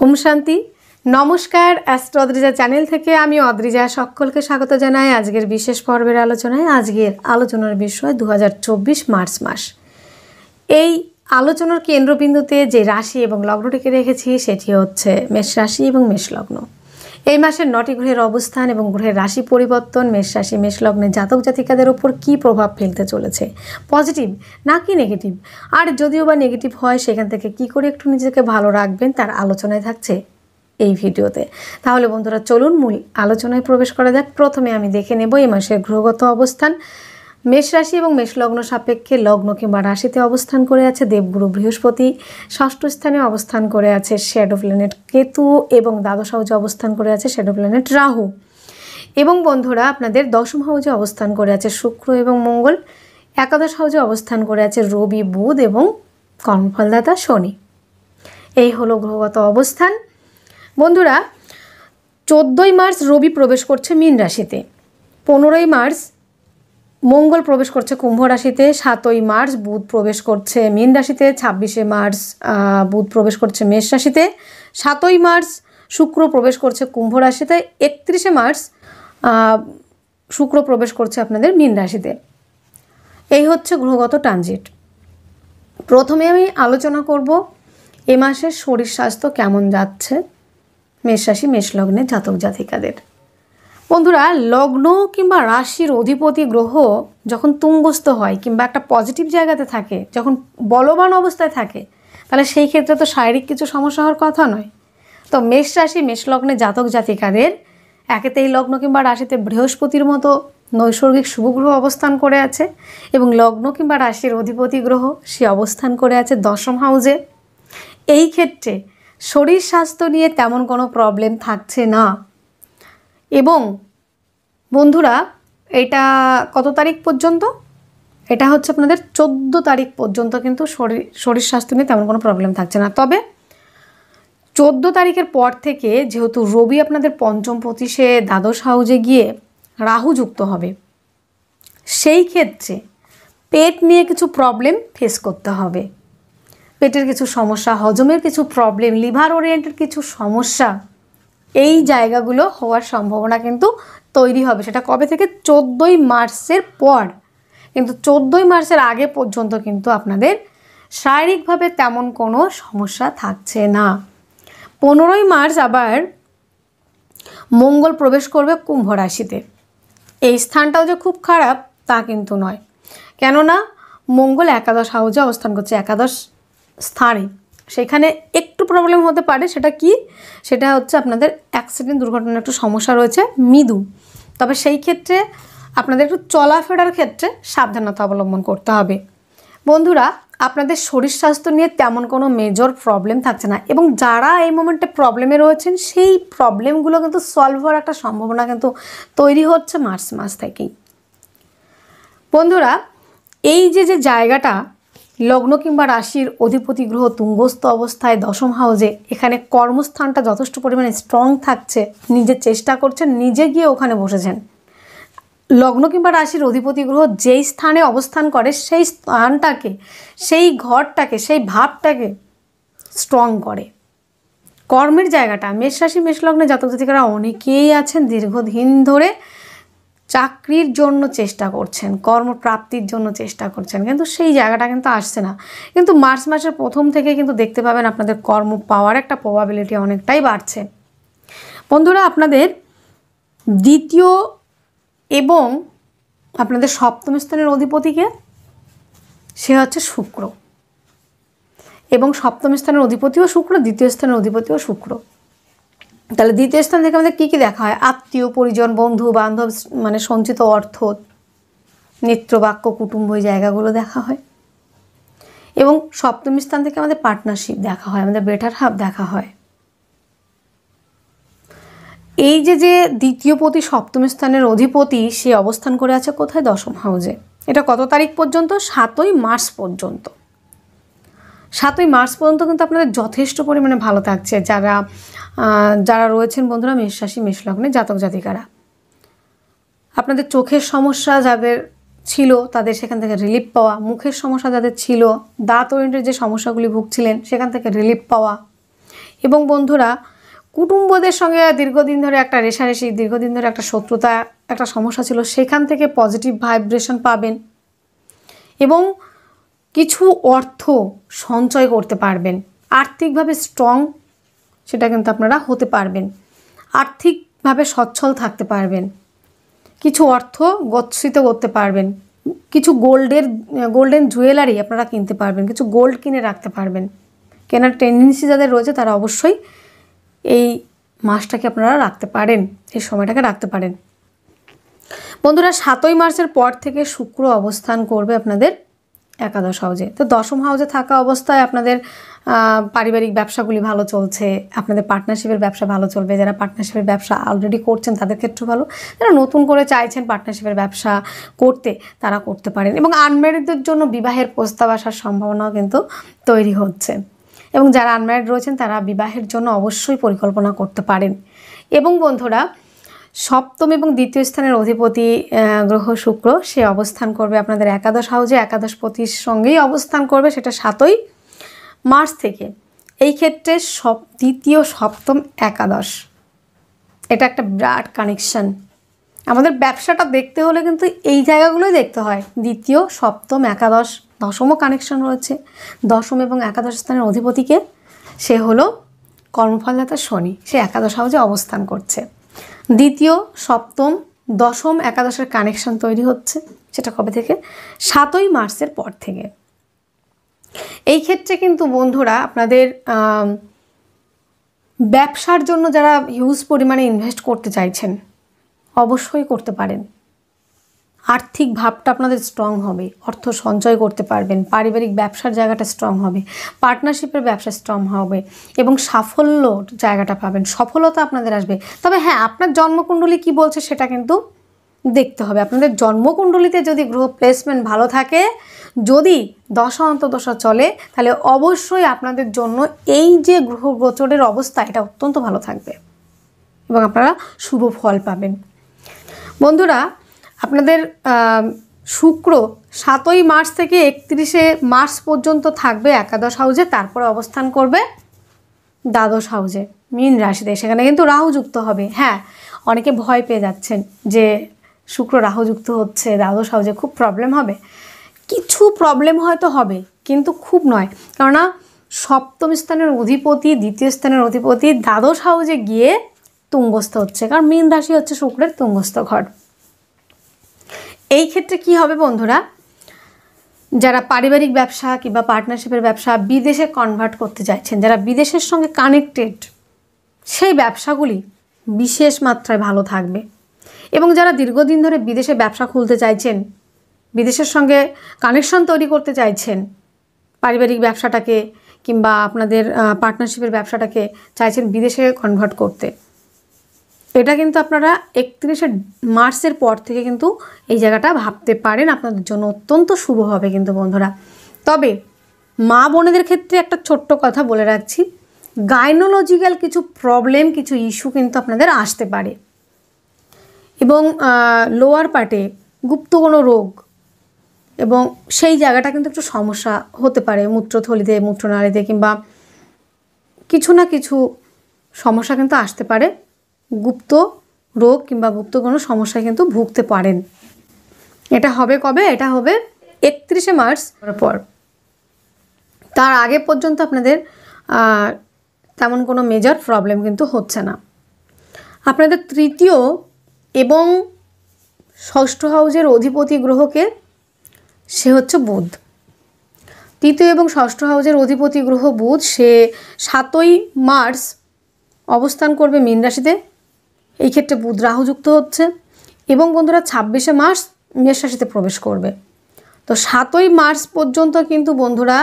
ওম শান্তি। নমস্কার, astro Adrija channel থেকে আমি অদ্রিজা সকলকে স্বাগত জানাই আজকের বিশেষ পর্বের আলোচনায়। আজকের আলোচনার বিষয় 2024 মার্চ মাস। এই আলোচনার কেন্দ্রবিন্দুতে যে রাশি এবং লগ্নটিকে রেখেছি সেটি হচ্ছে মেষ রাশি এবং মেষ লগ্ন। এই মাসের 9টি গ্রহের অবস্থান এবং গ্রহের রাশি পরিবর্তন মেষ রাশি মেষ লগ্নের জাতক জাতিকাদের ওপর কী প্রভাব ফেলতে চলেছে, পজিটিভ নাকি নেগেটিভ, আর যদিও বা নেগেটিভ হয় সেখান থেকে কি করে একটু নিজেকে ভালো রাখবেন তার আলোচনায় থাকছে এই ভিডিওতে। তাহলে বন্ধুরা চলুন মূল আলোচনায় প্রবেশ করা যাক। প্রথমে আমি দেখে নেব এই মাসের গ্রহগত অবস্থান। মেষ রাশি এবং মেষ লগ্ন সাপেক্ষে লগ্ন কিংবা রাশিতে অবস্থান করে আছে দেবগুরু বৃহস্পতি, ষষ্ঠ স্থানে অবস্থান করে আছে শ্যাডো প্ল্যানেট কেতু এবং দ্বাদশ হাউজে অবস্থান করে আছে শ্যাডো প্ল্যানেট রাহু। এবং বন্ধুরা আপনাদের দশম হাউজে অবস্থান করে আছে শুক্র এবং মঙ্গল, একাদশ হাউজে অবস্থান করে আছে রবি বুধ এবং কর্মফলদাতা শনি। এই হলো গ্রহগত অবস্থান। বন্ধুরা 14ই মার্চ রবি প্রবেশ করছে মীন রাশিতে, 15ই মার্চ মঙ্গল প্রবেশ করছে কুম্ভ রাশিতে, 7ই মার্চ বুধ প্রবেশ করছে মীন রাশিতে, 26শে মার্চ বুধ প্রবেশ করছে মেষ রাশিতে, 7ই মার্চ শুক্র প্রবেশ করছে কুম্ভ রাশিতে, 31শে মার্চ শুক্র প্রবেশ করছে আপনাদের মীন রাশিতে। এই হচ্ছে গ্রহগত ট্রানজিট। প্রথমে আমি আলোচনা করব এ মাসের শরীর স্বাস্থ্য কেমন যাচ্ছে মেষ রাশি মেষ লগ্নের জাতক জাতিকাদের। বন্ধুরা লগ্ন কিংবা রাশির অধিপতি গ্রহ যখন তুঙ্গস্থ হয় কিংবা একটা পজিটিভ জায়গাতে থাকে, যখন বলবান অবস্থায় থাকে, তাহলে সেই ক্ষেত্রে তো শারীরিক কিছু সমস্যা হওয়ার কথা নয়। তো মেষ রাশি মেষ লগ্নের জাতক জাতিকাদের একেতে এই লগ্ন কিংবা রাশিতে বৃহস্পতির মতো নৈসর্গিক শুভগ্রহ অবস্থান করে আছে এবং লগ্ন কিংবা রাশির অধিপতি গ্রহ সে অবস্থান করে আছে দশম হাউজে। এই ক্ষেত্রে শরীর স্বাস্থ্য নিয়ে তেমন কোনো প্রবলেম থাকছে না। এবং বন্ধুরা এটা কত তারিখ পর্যন্ত? এটা হচ্ছে আপনাদের 14 তারিখ পর্যন্ত কিন্তু শরীর স্বাস্থ্য নিয়ে তেমন কোনো প্রবলেম থাকছে না। তবে 14 তারিখের পর থেকে যেহেতু রবি আপনাদের পঞ্চম পঁচিশে দ্বাদশ হাউজে গিয়ে রাহু যুক্ত হবে, সেই ক্ষেত্রে পেট নিয়ে কিছু প্রবলেম ফেস করতে হবে। পেটের কিছু সমস্যা, হজমের কিছু প্রবলেম, লিভার ওরিয়েন্টেড কিছু সমস্যা, এই জায়গাগুলো হওয়ার সম্ভাবনা কিন্তু তৈরি হবে। সেটা কবে থেকে? 14ই মার্চের পর। কিন্তু 14ই মার্চের আগে পর্যন্ত কিন্তু আপনাদের শারীরিকভাবে তেমন কোনো সমস্যা থাকছে না। 15ই মার্চ আবার মঙ্গল প্রবেশ করবে কুম্ভ রাশিতে। এই স্থানটাও যে খুব খারাপ তা কিন্তু নয়, কেননা মঙ্গল একাদশ হাউজে অবস্থান করছে, একাদশ স্থানে। সেখানে একটু প্রবলেম হতে পারে। সেটা কি? সেটা হচ্ছে আপনাদের অ্যাক্সিডেন্ট দুর্ঘটনার একটু সমস্যা রয়েছে মৃদু। তবে সেই ক্ষেত্রে আপনাদের একটু চলাফেরার ক্ষেত্রে সাবধানতা অবলম্বন করতে হবে। বন্ধুরা আপনাদের শরীর স্বাস্থ্য নিয়ে তেমন কোনো মেজর প্রবলেম থাকছে না এবং যারা এই মোমেন্টে প্রবলেমে রয়েছেন সেই প্রবলেমগুলো কিন্তু সলভ হওয়ার একটা সম্ভাবনা কিন্তু তৈরি হচ্ছে মার্চ মাস থেকেই। বন্ধুরা এই যে জায়গাটা লগ্ন কিংবা রাশির অধিপতি গ্রহ তুঙ্গস্থ অবস্থায় দশম হাউজে, এখানে কর্মস্থানটা যথেষ্ট পরিমাণে স্ট্রং থাকছে, নিজে চেষ্টা করছেন, নিজে গিয়ে ওখানে বসেছেন। লগ্ন কিংবা রাশির অধিপতি গ্রহ যেই স্থানে অবস্থান করে সেই স্থানটাকে, সেই ঘরটাকে, সেই ভাবটাকে স্ট্রং করে। কর্মের জায়গাটা মেষ রাশি মেষ লগ্নে জাতক জাতিকারা অনেকেই আছেন দীর্ঘদিন ধরে চাকরির জন্য চেষ্টা করছেন, কর্মপ্রাপ্তির জন্য চেষ্টা করছেন, কিন্তু সেই জায়গাটা কিন্তু আসছে না। কিন্তু মার্চ মাসের প্রথম থেকে কিন্তু দেখতে পাবেন আপনাদের কর্ম পাওয়ার একটা প্রবাবিলিটি অনেকটাই বাড়ছে। বন্ধুরা আপনাদের দ্বিতীয় এবং আপনাদের সপ্তম স্থানের অধিপতিকে, সে হচ্ছে শুক্র, এবং সপ্তম স্থানের অধিপতিও শুক্র, দ্বিতীয় স্থানের অধিপতিও শুক্র। তাহলে দ্বিতীয় স্থান থেকে আমাদের কী কী দেখা হয়? আত্মীয় পরিজন, বন্ধু বান্ধব, মানে সঞ্চিত অর্থ, নেত্রবাক্য, কুটুম্ব, এই জায়গাগুলো দেখা হয়। এবং সপ্তম স্থান থেকে আমাদের পার্টনারশিপ দেখা হয়, আমাদের বেটার হাফ দেখা হয়। এই যে দ্বিতীয় পতি সপ্তম স্থানের অধিপতি সে অবস্থান করে আছে কোথায়? দশম হাউজে। এটা কত তারিখ পর্যন্ত? 7ই মার্চ পর্যন্ত। 7ই মার্চ পর্যন্ত কিন্তু আপনাদের যথেষ্ট পরিমাণে ভালো থাকছে যারা রয়েছেন বন্ধুরা মেষ রাশি মেষ লগ্নে জাতক জাতিকারা। আপনাদের চোখের সমস্যা যাদের ছিল তাদের সেখান থেকে রিলিফ পাওয়া, মুখের সমস্যা যাদের ছিল, দাঁত ওরিয়েন্টেড যে সমস্যাগুলি ভুগছিলেন সেখান থেকে রিলিফ পাওয়া, এবং বন্ধুরা কুটুম্বদের সঙ্গে দীর্ঘদিন ধরে একটা রেষারেষি, দীর্ঘদিন ধরে একটা শত্রুতা, একটা সমস্যা ছিল, সেখান থেকে পজিটিভ ভাইব্রেশন পাবেন এবং কিছু অর্থ সঞ্চয় করতে পারবেন। আর্থিকভাবে স্ট্রং সেটা কিন্তু আপনারা হতে পারবেন, আর্থিকভাবে সচ্ছল থাকতে পারবেন, কিছু অর্থ গচ্ছিত করতে পারবেন, কিছু গোল্ডেন জুয়েলারি আপনারা কিনতে পারবেন, কিছু গোল্ড কিনে রাখতে পারবেন। কেনার টেন্ডেন্সি যাদের রয়েছে তারা অবশ্যই এই মাসটাকে আপনারা রাখতে পারেন, এই সময়টাকে রাখতে পারেন। বন্ধুরা 7ই মার্চের পর থেকে শুক্র অবস্থান করবে আপনাদের একাদশ হাউজে। তো দশম হাউজে থাকা অবস্থায় আপনাদের পারিবারিক ব্যবসাগুলি ভালো চলছে, আপনাদের পার্টনারশিপের ব্যবসা ভালো চলবে। যারা পার্টনারশিপের ব্যবসা অলরেডি করছেন তাদের ক্ষেত্রে ভালো, যারা নতুন করে চাইছেন পার্টনারশিপের ব্যবসা করতে তারা করতে পারেন। এবং আনম্যারিডদের জন্য বিবাহের প্রস্তাব আসার সম্ভাবনাও কিন্তু তৈরি হচ্ছে, এবং যারা আনম্যারিড রয়েছেন তারা বিবাহের জন্য অবশ্যই পরিকল্পনা করতে পারেন। এবং বন্ধুরা সপ্তম এবং দ্বিতীয় স্থানের অধিপতি গ্রহ শুক্র, সে অবস্থান করবে আপনাদের একাদশ হাউজে, একাদশপতির সঙ্গেই অবস্থান করবে, সেটা 7ই মার্চ থেকে। এই ক্ষেত্রে দ্বিতীয় সপ্তম একাদশ এটা একটা বিরাট কানেকশান। আমাদের ব্যবসাটা দেখতে হলে কিন্তু এই জায়গাগুলোই দেখতে হয়। দ্বিতীয় সপ্তম একাদশ, দশমও কানেকশান রয়েছে। দশম এবং একাদশ স্থানের অধিপতিকে, সে হলো কর্মফলদাতা শনি, সে একাদশ হাউজে অবস্থান করছে। দ্বিতীয় সপ্তম দশম একাদশের কানেকশান তৈরি হচ্ছে, সেটা কবে থেকে? 7ই মার্চের পর থেকে। এই ক্ষেত্রে কিন্তু বন্ধুরা আপনাদের ব্যবসার জন্য যারা হিউজ পরিমাণে ইনভেস্ট করতে চাইছেন অবশ্যই করতে পারেন। আর্থিক ভাবটা আপনাদের স্ট্রং হবে, অর্থ সঞ্চয় করতে পারবেন, পারিবারিক ব্যবসার জায়গাটা স্ট্রং হবে, পার্টনারশিপের ব্যবসা স্ট্রং হবে এবং সাফল্যর জায়গাটা পাবেন, সফলতা আপনাদের আসবে। তবে হ্যাঁ, আপনার জন্মকুণ্ডলী কি বলছে সেটা কিন্তু দেখতে হবে। আপনাদের জন্মকুণ্ডলীতে যদি গ্রহ প্লেসমেন্ট ভালো থাকে, যদি দশা অন্তর্দশা চলে, তাহলে অবশ্যই আপনাদের জন্য এই যে গ্রহ গোচরের অবস্থা এটা অত্যন্ত ভালো থাকবে এবং আপনারা শুভ ফল পাবেন। বন্ধুরা আপনাদের শুক্র 7ই মার্চ থেকে 31শে মার্চ পর্যন্ত থাকবে একাদশ হাউজে, তারপরে অবস্থান করবে দ্বাদশ হাউজে মীন রাশিতে। সেখানে কিন্তু রাহু যুক্ত হবে। হ্যাঁ, অনেকে ভয় পেয়ে যাচ্ছেন যে শুক্র রাহু যুক্ত হচ্ছে দ্বাদশ হাউজে, খুব প্রবলেম হবে। কিছু প্রবলেম হয়তো হবে, কিন্তু খুব নয়, কেননা সপ্তম স্থানের অধিপতি, দ্বিতীয় স্থানের অধিপতি দ্বাদশ হাউজে গিয়ে তুঙ্গস্থ হচ্ছে, কারণ মীন রাশি হচ্ছে শুক্রের তুঙ্গস্থ ঘর। এই ক্ষেত্রে কি হবে বন্ধুরা, যারা পারিবারিক ব্যবসা কিংবা পার্টনারশিপের ব্যবসা বিদেশে কনভার্ট করতে চাইছেন, যারা বিদেশের সঙ্গে কানেক্টেড, সেই ব্যবসাগুলি বিশেষ মাত্রায় ভালো থাকবে। এবং যারা দীর্ঘদিন ধরে বিদেশে ব্যবসা খুলতে চাইছেন, বিদেশের সঙ্গে কানেকশন তৈরি করতে চাইছেন, পারিবারিক ব্যবসাটাকে কিংবা আপনাদের পার্টনারশিপের ব্যবসাটাকে চাইছেন বিদেশে কনভার্ট করতে, এটা কিন্তু আপনারা 31শে মার্চের পর থেকে কিন্তু এই জায়গাটা ভাবতে পারেন, আপনাদের জন্য অত্যন্ত শুভ হবে কিন্তু বন্ধুরা। তবে মা বোনেদের ক্ষেত্রে একটা ছোট্ট কথা বলে রাখছি, গাইনোলজিক্যাল কিছু প্রবলেম, কিছু ইস্যু কিন্তু আপনাদের আসতে পারে এবং লোয়ার পার্টে গুপ্ত কোনো রোগ, এবং সেই জায়গাটা কিন্তু একটু সমস্যা হতে পারে, মূত্রথলিতে, মূত্রনালীতে কিংবা কিছু না কিছু সমস্যা কিন্তু আসতে পারে। গুপ্ত রোগ কিংবা গুপ্ত কোনো সমস্যায় কিন্তু ভুগতে পারেন। এটা হবে কবে? এটা হবে 31শে মার্চ পর। তার আগে পর্যন্ত আপনাদের তেমন কোনো মেজর প্রবলেম কিন্তু হচ্ছে না। আপনাদের তৃতীয় এবং ষষ্ঠ হাউজের অধিপতি গ্রহকে, সে হচ্ছে বুধ। তৃতীয় এবং ষষ্ঠ হাউজের অধিপতি গ্রহ বুধ, সে 7ই মার্চ অবস্থান করবে মীন রাশিতে। এই ক্ষেত্রে বুধ রাহু যুক্ত হচ্ছে এবং বন্ধুরা 26শে মার্চ মেষ রাশিতে প্রবেশ করবে। তো 7ই মার্চ পর্যন্ত কিন্তু বন্ধুরা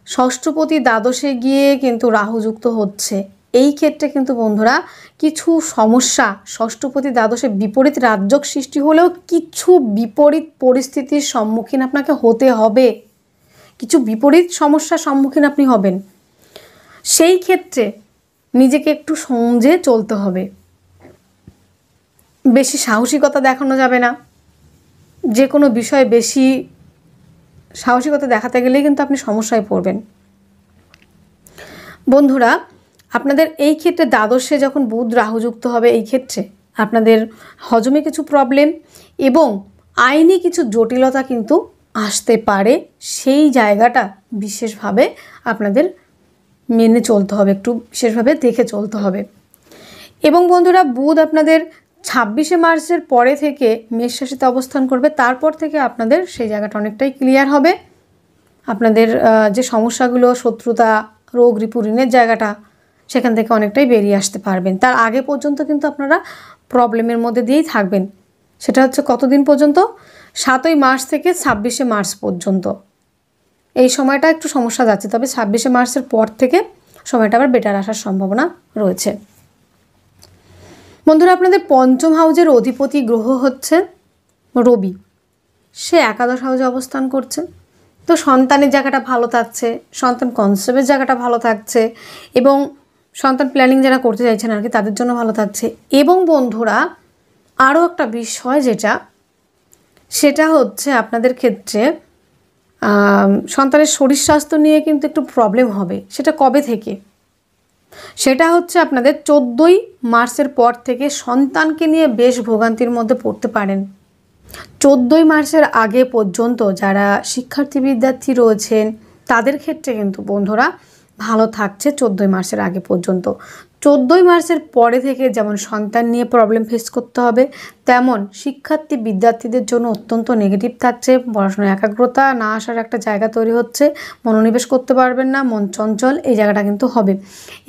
ষষ্ঠপতি দ্বাদশে গিয়ে কিন্তু রাহু যুক্ত হচ্ছে। এই ক্ষেত্রে কিন্তু বন্ধুরা কিছু সমস্যা, ষষ্ঠপতি দ্বাদশে বিপরীত রাজযোগ সৃষ্টি হলেও কিছু বিপরীত পরিস্থিতির সম্মুখীন আপনাকে হতে হবে, কিছু বিপরীত সমস্যার সম্মুখীন আপনি হবেন। সেই ক্ষেত্রে নিজেকে একটু সমঝে চলতে হবে, বেশি সাহসিকতা দেখানো যাবে না। যে কোনো বিষয়ে বেশি সাহসিকতা দেখাতে গেলেই কিন্তু আপনি সমস্যায় পড়বেন। বন্ধুরা আপনাদের এই ক্ষেত্রে দ্বাদশে যখন বুধ রাহুযুক্ত হবে, এই ক্ষেত্রে আপনাদের হজমে কিছু প্রবলেম এবং আইনি কিছু জটিলতা কিন্তু আসতে পারে। সেই জায়গাটা বিশেষভাবে আপনাদের মেনে চলতে হবে, একটু বিশেষভাবে দেখে চলতে হবে। এবং বন্ধুরা, বুধ আপনাদের 26শে মার্চের পরে থেকে মেষ রাশিতে অবস্থান করবে। তারপর থেকে আপনাদের সেই জায়গাটা অনেকটাই ক্লিয়ার হবে। আপনাদের যে সমস্যাগুলো, শত্রুতা, রোগ, রিপু, ঋণের জায়গাটা, সেখান থেকে অনেকটাই বেরিয়ে আসতে পারবেন। তার আগে পর্যন্ত কিন্তু আপনারা প্রবলেমের মধ্যে দিয়েই থাকবেন। সেটা হচ্ছে কতদিন পর্যন্ত? 7ই মার্চ থেকে 26শে মার্চ পর্যন্ত এই সময়টা একটু সমস্যা যাচ্ছে। তবে 26শে মার্চের পর থেকে সময়টা আবার বেটার আসার সম্ভাবনা রয়েছে। বন্ধুরা, আপনাদের পঞ্চম হাউজের অধিপতি গ্রহ হচ্ছে রবি। সে একাদশ হাউজে অবস্থান করছে। তো সন্তানের জায়গাটা ভালো থাকছে, সন্তান কনসেপ্টের জায়গাটা ভালো থাকছে এবং সন্তান প্ল্যানিং যারা করতে চাইছেন আর কি, তাদের জন্য ভালো থাকছে। এবং বন্ধুরা, আরও একটা বিষয় সেটা হচ্ছে আপনাদের ক্ষেত্রে সন্তানের শরীর স্বাস্থ্য নিয়ে কিন্তু একটু প্রবলেম হবে। সেটা কবে থেকে? সেটা হচ্ছে আপনাদের 14ই মার্চের পর থেকে সন্তানকে নিয়ে বেশ ভোগান্তির মধ্যে পড়তে পারেন। 14ই মার্চের আগে পর্যন্ত যারা শিক্ষার্থী বিদ্যার্থী রয়েছেন তাদের ক্ষেত্রে কিন্তু বন্ধুরা ভালো থাকছে 14ই মার্চের আগে পর্যন্ত। 14ই মার্চের পরে থেকে যেমন সন্তান নিয়ে প্রবলেম ফেস করতে হবে, তেমন শিক্ষার্থী বিদ্যার্থীদের জন্য অত্যন্ত নেগেটিভ থাকছে। পড়াশোনায় একাগ্রতা না আসার একটা জায়গা তৈরি হচ্ছে, মনোনিবেশ করতে পারবেন না, মন চঞ্চল, এই জায়গাটা কিন্তু হবে।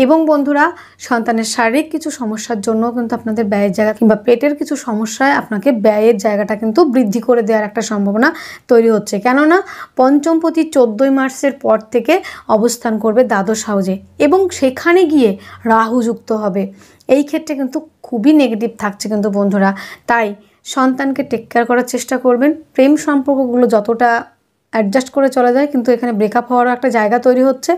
এবং বন্ধুরা, সন্তানের শারীরিক কিছু সমস্যার জন্য কিন্তু আপনাদের ব্যয়ের জায়গা কিংবা পেটের কিছু সমস্যায় আপনাকে ব্যয়ের জায়গাটা কিন্তু বৃদ্ধি করে দেওয়ার একটা সম্ভাবনা তৈরি হচ্ছে। কেননা পঞ্চমপতি 14ই মার্চের পর থেকে অবস্থান করবে দ্বাদশ হাউজে এবং সেখানে গিয়ে রাহু যুক্ত হবে। এই ক্ষেত্রে কিন্তু খুবই নেগেটিভ থাকছে কিন্তু বন্ধুরা। তাই সন্তানকে টেক কেয়ার করার চেষ্টা করবেন। প্রেম সম্পর্কগুলো যতটা অ্যাডজাস্ট করে চলা যায়, কিন্তু এখানে ব্রেকআপ হওয়ারও একটা জায়গা তৈরি হচ্ছে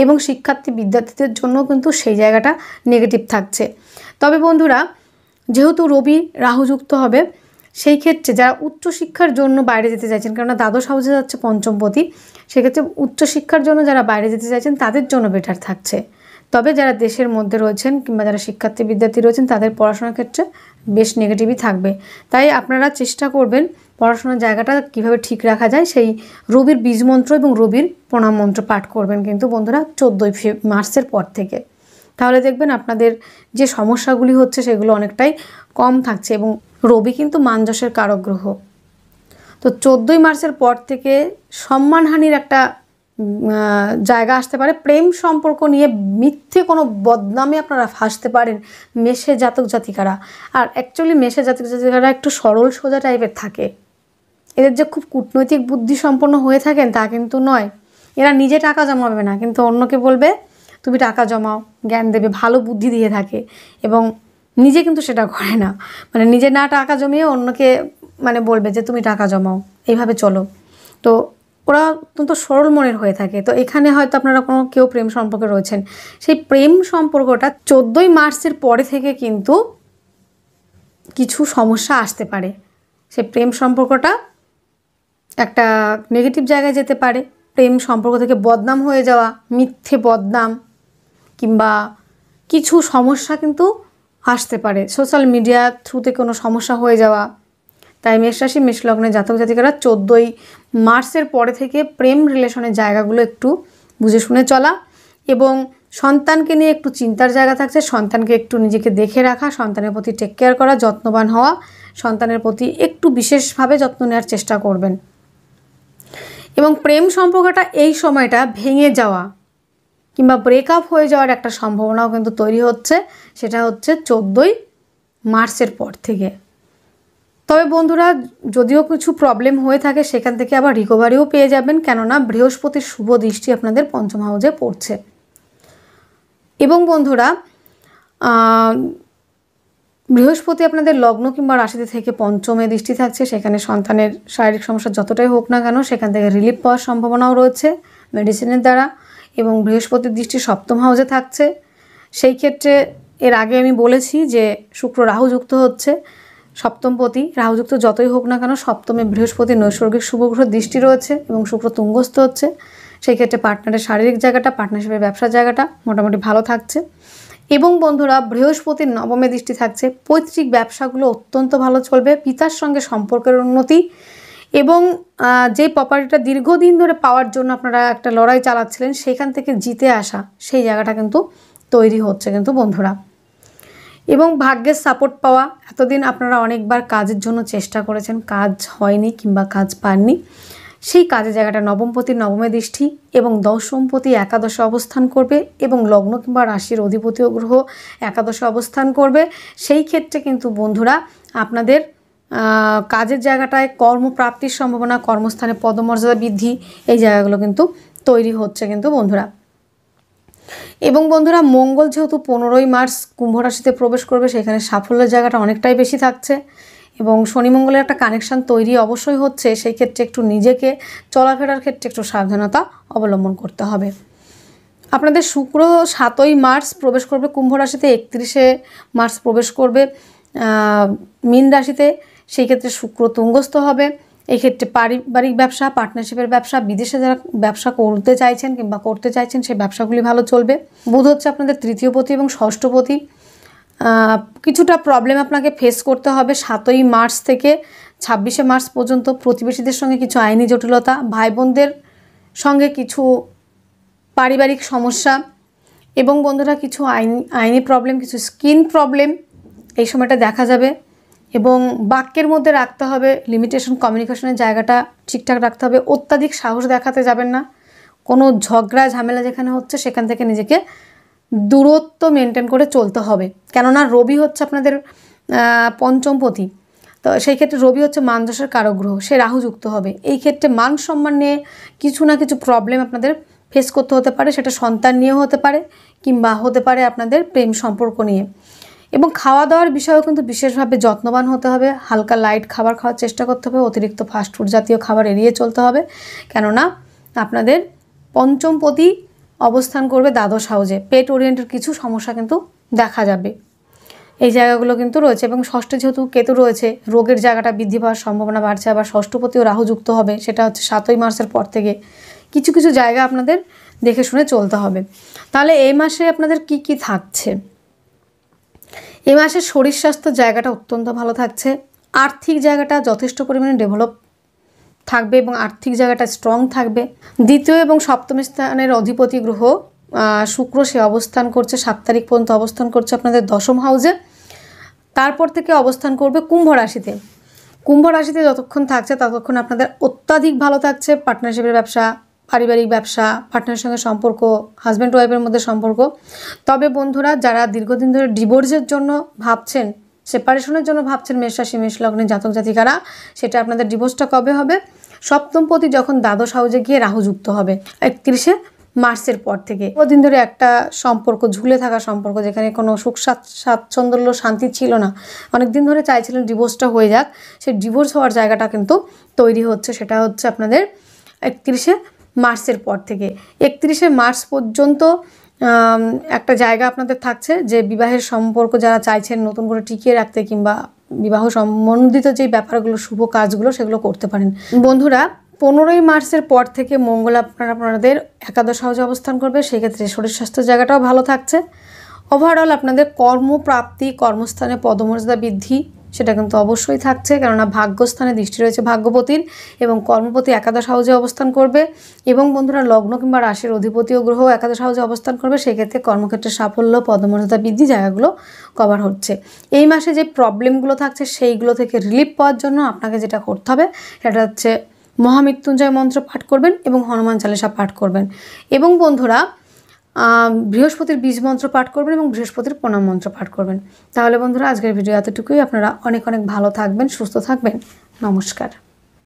এবং শিক্ষার্থী বিদ্যার্থীদের জন্য কিন্তু সেই জায়গাটা নেগেটিভ থাকছে। তবে বন্ধুরা, যেহেতু রবি রাহু যুক্ত হবে, সেই ক্ষেত্রে যারা উচ্চশিক্ষার জন্য বাইরে যেতে চাইছেন, কেননা দ্বাদশ হাউসে যাচ্ছে পঞ্চমপতি, সেক্ষেত্রে উচ্চশিক্ষার জন্য যারা বাইরে যেতে চাইছেন তাদের জন্য বেটার থাকছে। তবে যারা দেশের মধ্যে রয়েছেন কিংবা যারা শিক্ষার্থী বিদ্যার্থী রয়েছেন তাদের পড়াশোনার ক্ষেত্রে বেশ নেগেটিভই থাকবে। তাই আপনারা চেষ্টা করবেন পড়াশোনার জায়গাটা কিভাবে ঠিক রাখা যায়, সেই রবির বীজ মন্ত্র এবং রবির প্রণাম মন্ত্র পাঠ করবেন কিন্তু বন্ধুরা 14ই মার্চের পর থেকে। তাহলে দেখবেন আপনাদের যে সমস্যাগুলি হচ্ছে সেগুলো অনেকটাই কম থাকছে। এবং রবি কিন্তু মানযশের কারক গ্রহ। তো 14ই মার্চের পর থেকে সম্মানহানির একটা জায়গা আসতে পারে। প্রেম সম্পর্ক নিয়ে মিথ্যে কোনো বদনামে আপনারা ফাঁসতে পারেন মেষে জাতক জাতিকারা। আর অ্যাকচুয়ালি মেষে জাতক জাতিকারা একটু সরল সোজা টাইপের থাকে। এদের যে খুব কূটনৈতিক বুদ্ধি সম্পন্ন হয়ে থাকেন তা কিন্তু নয়। এরা নিজে টাকা জমাবে না, কিন্তু অন্যকে বলবে তুমি টাকা জমাও, জ্ঞান দেবে, ভালো বুদ্ধি দিয়ে থাকে এবং নিজে কিন্তু সেটা করে না। মানে নিজে না টাকা জমিয়ে অন্যকে বলবে যে তুমি টাকা জমাও, এইভাবে চলো। তো ওরা অত্যন্ত সরল মনের হয়ে থাকে। তো এখানে হয়তো আপনারা কেউ প্রেম সম্পর্কে রয়েছেন, সেই প্রেম সম্পর্কটা 14ই মার্চের পরে থেকে কিন্তু কিছু সমস্যা আসতে পারে। সেই প্রেম সম্পর্কটা একটা নেগেটিভ জায়গায় যেতে পারে। প্রেম সম্পর্ক থেকে বদনাম হয়ে যাওয়া, মিথ্যে বদনাম কিংবা কিছু সমস্যা কিন্তু আসতে পারে। সোশ্যাল মিডিয়া থ্রুতে কোনো সমস্যা হয়ে যাওয়া। তাই মেষ রাশি মেষ লগ্নের জাতক জাতিকারা 14ই মার্চের পরে থেকে প্রেম রিলেশনের জায়গাগুলো একটু বুঝে শুনে চলা এবং সন্তানকে নিয়ে একটু চিন্তার জায়গা থাকছে। সন্তানকে একটু নিজেকে দেখে রাখা, সন্তানের প্রতি টেক কেয়ার করা, যত্নবান হওয়া, সন্তানের প্রতি একটু বিশেষভাবে যত্ন নেওয়ার চেষ্টা করবেন। এবং প্রেম সম্পর্কটা এই সময়টা ভেঙে যাওয়া কিংবা ব্রেকআপ হয়ে যাওয়ার একটা সম্ভাবনাও কিন্তু তৈরি হচ্ছে। সেটা হচ্ছে 14ই মার্চের পর থেকে। তবে বন্ধুরা, যদিও কিছু প্রবলেম হয়ে থাকে সেখান থেকে আবার রিকভারিও পেয়ে যাবেন, কেননা বৃহস্পতির শুভ দৃষ্টি আপনাদের পঞ্চম হাউসে পড়ছে। এবং বন্ধুরা, বৃহস্পতি আপনাদের লগ্ন কিংবা রাশিতে থেকে পঞ্চমে দৃষ্টি থাকছে। সেখানে সন্তানের শারীরিক সমস্যা যতটাই হোক না কেন সেখান থেকে রিলিফ পাওয়ার সম্ভাবনাও রয়েছে মেডিসিনের দ্বারা। এবং বৃহস্পতির দৃষ্টি সপ্তম হাউসে থাকছে। সেই ক্ষেত্রে এর আগে আমি বলেছি যে শুক্র রাহু যুক্ত হচ্ছে। সপ্তমপতি রাহুযুক্ত যতই হোক না কেন সপ্তমে বৃহস্পতি নৈসর্গিক শুভগ্রহ দৃষ্টি রয়েছে এবং শুক্র তুঙ্গস্থ হচ্ছে। সেই ক্ষেত্রে পার্টনারের শারীরিক জায়গাটা, পার্টনারশিপের ব্যবসার জায়গাটা মোটামুটি ভালো থাকছে। এবং বন্ধুরা বৃহস্পতির নবমে দৃষ্টি থাকছে, পৈতৃক ব্যবসাগুলো অত্যন্ত ভালো চলবে, পিতার সঙ্গে সম্পর্কের উন্নতি এবং যে প্রপার্টিটা দীর্ঘদিন ধরে পাওয়ার জন্য আপনারা একটা লড়াই চালাচ্ছিলেন সেখান থেকে জিতে আসা সেই জায়গাটা কিন্তু তৈরি হচ্ছে কিন্তু বন্ধুরা। এবং ভাগ্যের সাপোর্ট পাওয়া, এতদিন আপনারা অনেকবার কাজের জন্য চেষ্টা করেছেন, কাজ হয়নি কিংবা কাজ পাননি, সেই কাজের জায়গাটা নবমপতির নবমে দৃষ্টি এবং দশমপতি একাদশে অবস্থান করবে এবং লগ্ন কিংবা রাশির অধিপতিও গ্রহ একাদশে অবস্থান করবে। সেই ক্ষেত্রে কিন্তু বন্ধুরা আপনাদের কাজের জায়গাটায় কর্মপ্রাপ্তির সম্ভাবনা, কর্মস্থানে পদমর্যাদা বৃদ্ধি, এই জায়গাগুলো কিন্তু তৈরি হচ্ছে কিন্তু বন্ধুরা। এবং বন্ধুরা মঙ্গল যেহেতু 15ই মার্চ কুম্ভ রাশিতে প্রবেশ করবে, সেখানে সাফল্যের জায়গাটা অনেকটাই বেশি থাকছে এবং শনি মঙ্গলের একটা কানেকশান তৈরি অবশ্যই হচ্ছে। সেই ক্ষেত্রে একটু নিজেকে চলাফেরার ক্ষেত্রে একটু সাবধানতা অবলম্বন করতে হবে। আপনাদের শুক্র 7ই মার্চ প্রবেশ করবে কুম্ভ রাশিতে, 31শে মার্চ প্রবেশ করবে মীন রাশিতে। সেই ক্ষেত্রে শুক্র তুঙ্গস্থ হবে। এই ক্ষেত্রে পারিবারিক ব্যবসা, পার্টনারশিপের ব্যবসা, বিদেশে যারা ব্যবসা করতে চাইছেন কিংবা করতে চাইছেন সেই ব্যবসাগুলি ভালো চলবে। বুধ হচ্ছে আপনাদের তৃতীয়পতি এবং ষষ্ঠপতি। কিছুটা প্রবলেম আপনাকে ফেস করতে হবে 7ই মার্চ থেকে 26শে মার্চ পর্যন্ত। প্রতিবেশীদের সঙ্গে কিছু আইনি জটিলতা, ভাই বোনদের সঙ্গে কিছু পারিবারিক সমস্যা এবং বন্ধুরা কিছু আইনি প্রবলেম, কিছু স্কিন প্রবলেম এই সময়টা দেখা যাবে। এবং বাক্যের মধ্যে রাখতে হবে লিমিটেশন, কমিউনিকেশনের জায়গাটা ঠিকঠাক রাখতে হবে। অত্যাধিক সাহস দেখাতে যাবেন না। কোনো ঝগড়া ঝামেলা যেখানে হচ্ছে সেখান থেকে নিজেকে দূরত্ব মেনটেন করে চলতে হবে, কেননা রবি হচ্ছে আপনাদের পঞ্চমপতি। তো সেই ক্ষেত্রে রবি হচ্ছে মানযশের কারক গ্রহ, সে রাহুযুক্ত হবে। এই ক্ষেত্রে মান সম্মান নিয়ে কিছু না কিছু প্রবলেম আপনাদের ফেস করতে হতে পারে, সেটা সন্তান নিয়েও হতে পারে কিংবা হতে পারে আপনাদের প্রেম সম্পর্ক নিয়ে। এবং খাওয়া দাওয়ার বিষয়েও কিন্তু বিশেষভাবে যত্নবান হতে হবে। হালকা লাইট খাবার খাওয়ার চেষ্টা করতে হবে, অতিরিক্ত ফাস্টফুড জাতীয় খাবার এড়িয়ে চলতে হবে, কেননা আপনাদের পঞ্চমপতি অবস্থান করবে দ্বাদশ হাউজে। পেট ওরিয়েন্টেড কিছু সমস্যা কিন্তু দেখা যাবে, এই জায়গাগুলো কিন্তু রয়েছে। এবং ষষ্ঠে যেহেতু কেতু রয়েছে, রোগের জায়গাটা বৃদ্ধি পাওয়ার সম্ভাবনা বাড়ছে। আবার ষষ্ঠপতিও রাহু যুক্ত হবে, সেটা হচ্ছে 7ই মার্চের পর থেকে। কিছু কিছু জায়গা আপনাদের দেখে শুনে চলতে হবে। তাহলে এই মাসে আপনাদের কি কি থাকছে? এই মাসে শরীর স্বাস্থ্য জায়গাটা অত্যন্ত ভালো থাকছে। আর্থিক জায়গাটা যথেষ্ট পরিমাণে ডেভেলপ থাকবে এবং আর্থিক জায়গাটা স্ট্রং থাকবে। দ্বিতীয় এবং সপ্তম স্থানের অধিপতি গ্রহ শুক্র, সে অবস্থান করছে 7 তারিখ পর্যন্ত অবস্থান করছে আপনাদের দশম হাউসে। তারপর থেকে অবস্থান করবে কুম্ভ রাশিতে। কুম্ভ রাশিতে যতক্ষণ থাকছে ততক্ষণ আপনাদের অত্যাধিক ভালো থাকছে। পার্টনারশিপের ব্যবসা, পারিবারিক ব্যবসা, পার্টনারের সঙ্গে সম্পর্ক, হাজব্যান্ড ওয়াইফের মধ্যে সম্পর্ক। তবে বন্ধুরা যারা দীর্ঘদিন ধরে ডিভোর্সের জন্য ভাবছেন, সেপারেশনের জন্য ভাবছেন, মেষ রাশি মেষ লগ্নের জাতক জাতিকারা, সেটা আপনাদের ডিভোর্সটা কবে হবে? সপ্তমপতি যখন দ্বাদশ হাউসে গিয়ে রাহু যুক্ত হবে 31শে মার্চের পর থেকে। বহুদিন ধরে একটা সম্পর্ক, ঝুলে থাকা সম্পর্ক, যেখানে কোনো সুখ স্বাচ্ছন্দ্য শান্তি ছিল না, অনেক দিন ধরে চাইছিলেন ডিভোর্সটা হয়ে যাক, সেই ডিভোর্স হওয়ার জায়গাটা কিন্তু তৈরি হচ্ছে। সেটা হচ্ছে আপনাদের 31শে মার্চের পর থেকে। 31শে মার্চ পর্যন্ত একটা জায়গা আপনাদের থাকছে যে বিবাহের সম্পর্ক যারা চাইছেন নতুন করে টিকিয়ে রাখতে কিংবা বিবাহ সম্বন্ধিত যে ব্যাপারগুলো, শুভ কাজগুলো, সেগুলো করতে পারেন। বন্ধুরা 15ই মার্চের পর থেকে মঙ্গল আপনাদের একাদশ হাউসে অবস্থান করবে, সেক্ষেত্রে শরীর স্বাস্থ্য জায়গাটাও ভালো থাকছে। ওভারঅল আপনাদের কর্মপ্রাপ্তি, কর্মস্থানে পদমর্যাদা বৃদ্ধি, সেটা কিন্তু অবশ্যই থাকছে, কেননা ভাগ্যস্থানে দৃষ্টি রয়েছে ভাগ্যপতির এবং কর্মপতি একাদশ হাউসে অবস্থান করবে। এবং বন্ধুরা লগ্ন কিংবা রাশির অধিপতিও গ্রহ একাদশ হাউসে অবস্থান করবে, সেক্ষেত্রে কর্মক্ষেত্রে সাফল্য, পদমর্যাদা বৃদ্ধি জায়গাগুলো কভার হচ্ছে। এই মাসে যে প্রবলেমগুলো থাকছে সেইগুলো থেকে রিলিফ পাওয়ার জন্য আপনাকে যেটা করতে হবে সেটা হচ্ছে মহামৃত্যুঞ্জয় মন্ত্র পাঠ করবেন এবং হনুমান চালিসা পাঠ করবেন। এবং বন্ধুরা বৃহস্পতির বীজ মন্ত্র পাঠ করবেন এবং বৃহস্পতির প্রণাম মন্ত্র পাঠ করবেন। তাহলে বন্ধুরা আজকের ভিডিও এতটুকুই। আপনারা অনেক অনেক ভালো থাকবেন, সুস্থ থাকবেন। নমস্কার।